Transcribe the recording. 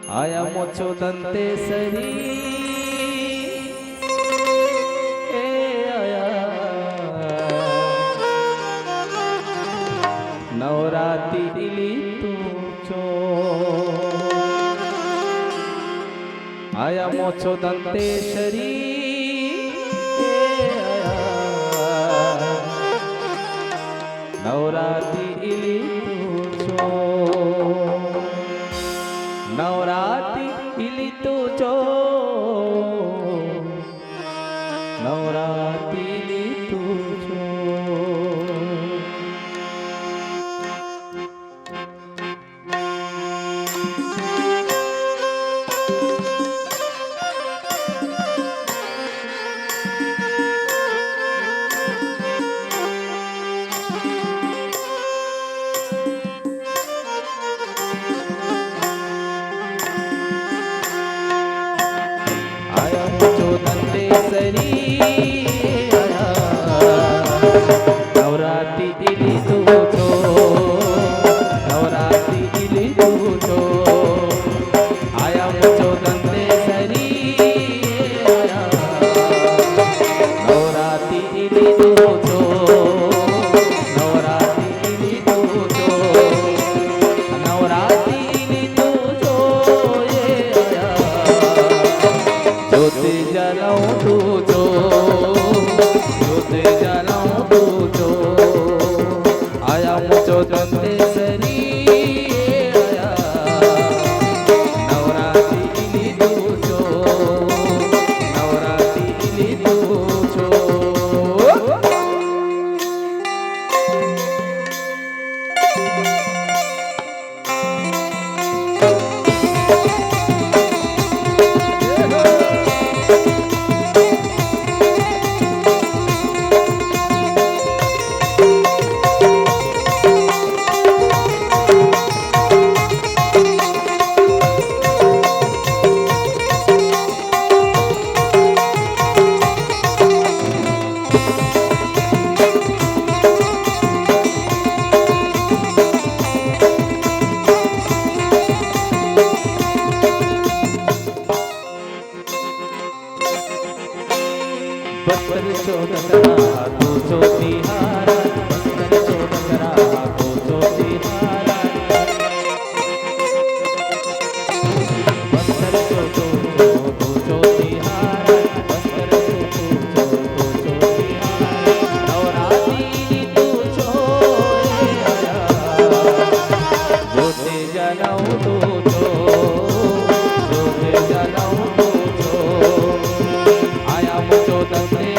आया मोचो दंते सरी ए आया नवराती इली तुझो आया मोचो दंते सरी नवराती इली तुझो नवराती इली तुझो नवराती इली तुझो नवराती इली तुझो नवराती इली तुझो आया मुझो दंते सरी नवराती इली तुझो नवराती इली तुझो नवराती इली तुझो ज्योति जलाऊं तुझो ज्योति जलाऊं तुझो आया मुझो दंते सरी आया नवराती इली तुझो नवराती इली तुझो बस्तर चोदकरा तुझो तिहारा बस्तर चोदकरा तुझो तिहारा बस्तर चोदो तुझो तिहारा बस्तर चोदो तुझो तिहारा नवराती इली तुझो आया ज्योति जलाऊं तुझो ज्योति जलाऊं तुझो आया मुझो दंते